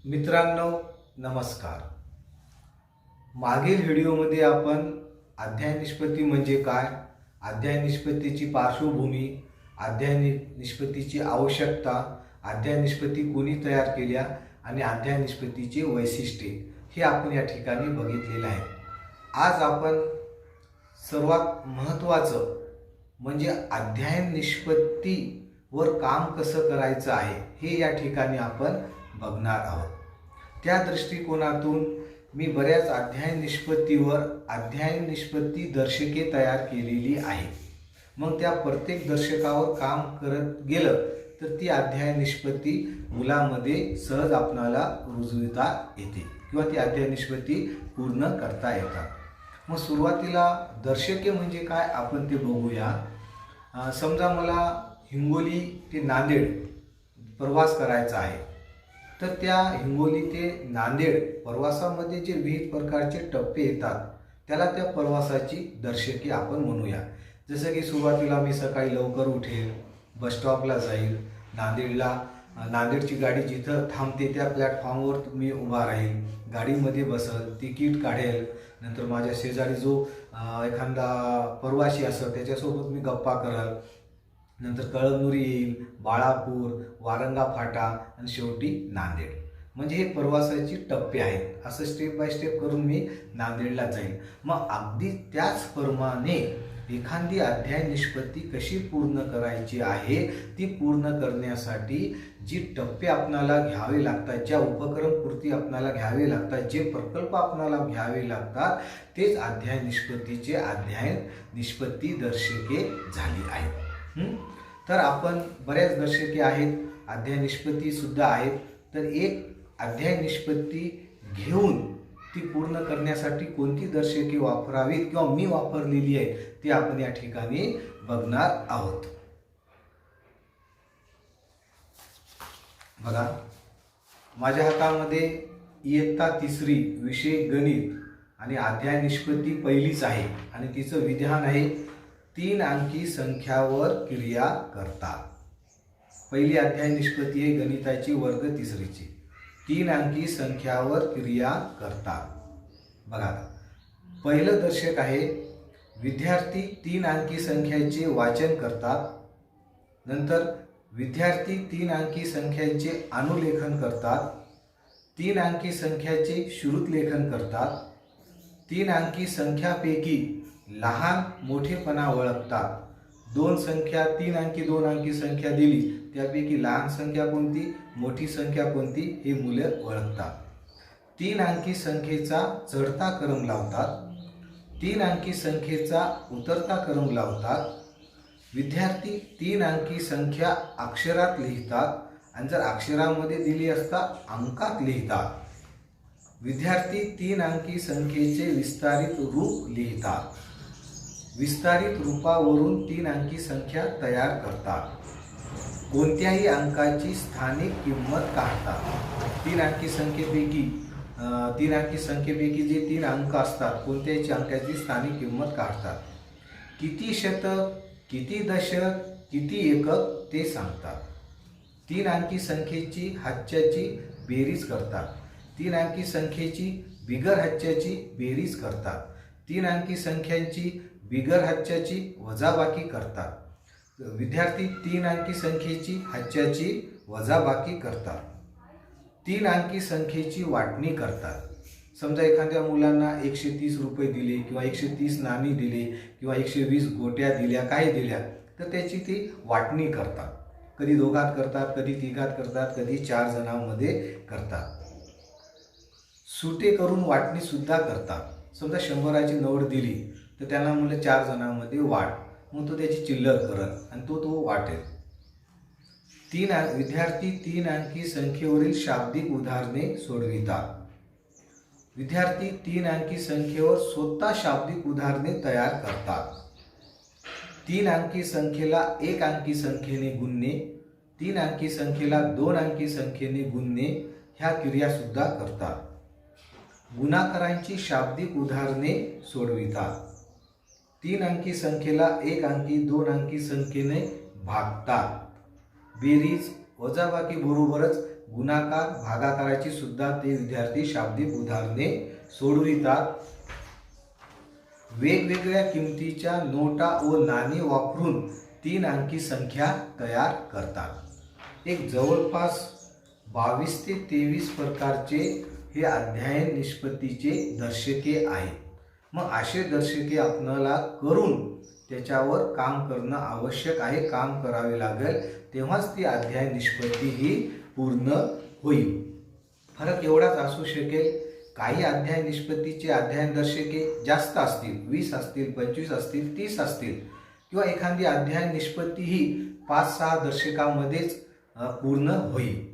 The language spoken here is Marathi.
मित्रांनो नमस्कार। मागील व्हिडिओमध्ये आपण अध्याय निष्पत्ती म्हणजे काय, अध्याय निष्पत्तीची पार्श्वभूमी, अध्याय निष्पत्तीची आवश्यकता, अध्याय निष्पत्ती कोणी तयार केल्या आणि अध्याय निष्पत्तीची वैशिष्ट्ये हे आपण या ठिकाणी बघितलेले आहे। आज आपण सर्वात महत्त्वाचं म्हणजे अध्याय निष्पत्तीवर काम कसं करायचं आहे हे या ठिकाणी आपण बघणार आहोत। त्या दृष्टिकोनातून मी बऱ्याच अध्याय निष्पत्ती दर्शके तयार केलेली आहे। मग त्या प्रत्येक दर्शकावर काम करत गेलं तर ती अध्याय निष्पत्ती मुलामध्ये सहज आपणाला रुजविता येते किंवा ती अध्याय निष्पत्ती पूर्ण करता येतात। मग सुरुवातीला दर्शके म्हणजे काय आपण ते बघूया। समजा मला हिंगोली ते नांदेड प्रवास करायचा आहे, तर त्या हिंगोली ते नांदेड प्रवासामध्ये जे विविध प्रकारचे टप्पे येतात त्याला त्या प्रवासाची दर्शके आपण म्हणूया। जसं की सुरुवातीला मी सकाळी लवकर उठेल, बस स्टॉपला जाईल, नांदेडची गाडी जिथं थांबते त्या प्लॅटफॉर्मवर मी उभा राहील, गाडीमध्ये बसल, तिकीट काढेल, नंतर माझ्या शेजारी जो एखादा प्रवासी असेल त्याच्यासोबत मी गप्पा करल, नंतर कळमनुरी येईल, बाळापूर, वारंगा फाटा आणि शेवटी नांदेड। म्हणजे हे प्रवासाचे टप्पे आहेत। असं स्टेप बाय स्टेप करून मी नांदेडला जाईल। मग अगदी त्याचप्रमाणे एखादी अध्याय निष्पत्ती कशी पूर्ण करायची आहे, ती पूर्ण करण्यासाठी जी टप्पे आपणाला घ्यावे लागतात, ज्या उपक्रमपूर्ती आपणाला घ्यावे लागतात, जे प्रकल्प आपणाला घ्यावे लागतात, तेच अध्याय निष्पत्तीचे अध्याय निष्पत्ती दर्शके झाली आहेत। तर आपण बऱ्याच दर्शके आहेत, अध्याय निष्पत्ती सुद्धा आहेत। तर एक अध्याय निष्पत्ती घेऊन ती पूर्ण करण्यासाठी कोणती दर्शके वापरावीत किंवा मी वापरलेली आहे ती आपण या ठिकाणी बघणार आहोत। बघा, माझ्या हातामध्ये इयत्ता 3री विषय गणित आणि अध्याय निष्पत्ती पहिलीच आहे आणि तिचं विधान आहे 3 अंकी संख्यावर क्रिया करतात। पहिली अध्याय निष्पत्ती आहे गणिताची वर्ग 3रीची, 3 अंकी संख्यावर क्रिया करतात। बघा, पहिलं दर्शक आहे विद्यार्थी 3 अंकी संख्येचे वाचन करतात, नंतर विद्यार्थी 3 अंकी संख्येचे अनुलेखन करतात, 3 अंकी संख्येचे श्रुतलेखन करतात, 3 अंकी संख्यापैकी लहान मोठेपणा ओळखतात। 2 संख्या 3 अंकी 2 अंकी संख्या दिली त्यापैकी लहान संख्या कोणती, मोठी संख्या कोणती हे मुले ओळखतात। 3 अंकी संख्येचा चढता क्रम लावतात, 3 अंकी संख्येचा उतरता क्रम लावतात। विद्यार्थी 3 अंकी संख्या अक्षरात लिहितात आणि जर अक्षरामध्ये दिली असता अंकात लिहितात। विद्यार्थी 3 अंकी संख्येचे विस्तारित रूप लिहितात, विस्तारित रूपावरून 3 अंकी संख्या तयार करतात। कोणत्याही अंकाची स्थानिक किंमत काढतात। 3 अंकी संख्येपैकी जे 3 अंक असतात कोणत्याही अंकाची स्थानिक किंमत काढतात। किती शतक, किती दशक, किती एकक ते सांगतात। 3 अंकी संख्येची हाच्याची बेरीज करतात, 3 अंकी संख्येची बिगर हाच्याची बेरीज करतात, 3 अंकी संख्यांची बिगर हाच्याची वजाबाकी करतात। विद्यार्थी 3 अंकी संख्येची हाच्याची वजाबाकी करतात, 3 अंकी संख्येची वाटणी करतात। समजा एखाद्या मुलांना 130 रुपये दिले किंवा 130 नाणी दिले किंवा 120 गोट्या दिल्या, काही दिल्या, तर त्याची ती वाटणी करतात। कधी दोघात करतात, कधी तिघात करतात, कधी 4 जणांमध्ये करतात। सुटे करून वाटणी सुद्धा करतात। समजा 100ची नोट दिली तर त्यांना मुलं 4 जणांमध्ये वाट, मग तो त्याची चिल्लर करल आणि तो वाटेल। विद्यार्थी 3 अंकी संख्येवरील शाब्दिक उदाहरणे सोडवितात। विद्यार्थी 3 अंकी संख्येवर स्वतः शाब्दिक उदाहरणे तयार करतात। 3 अंकी संख्येला 1 अंकी संख्येने गुणणे, 3 अंकी संख्येला 2 अंकी संख्येने गुणणे ह्या क्रिया सुद्धा करतात। गुणाकारांची शाब्दिक उदाहरणे सोडवितात। 3 अंकी संख्येला 1 अंकी 2 अंकी संख्येने भागतात। बेरीज वजाबाकी बरोबरच गुणाकार भागाकाराची सुद्धा ते विद्यार्थी शाब्दिक उदाहरणे सोडवितात. वेगवेगळ्या किमतीच्या नोटा व नाणी वापरून 3 अंकी संख्या तयार करतात. एक जवळपास 22 ते 23 प्रकारचे हे अध्ययन निष्पत्तीचे दर्शके आहेत. मग असे दर्शके आपल्याला करून त्याच्यावर काम करणं आवश्यक आहे. काम करावे लागेल तेव्हाच ती अध्ययन निष्पत्ती ही पूर्ण होईल. फरक एवढाच असू शकेल, काही अध्ययन निष्पत्तीचे अध्ययन दर्शके जास्त असतील, 20 असतील, 25 असतील, 30 असतील, किंवा एखादी अध्ययन निष्पत्ती ही 5-6 दर्शकामध्येच पूर्ण होईल.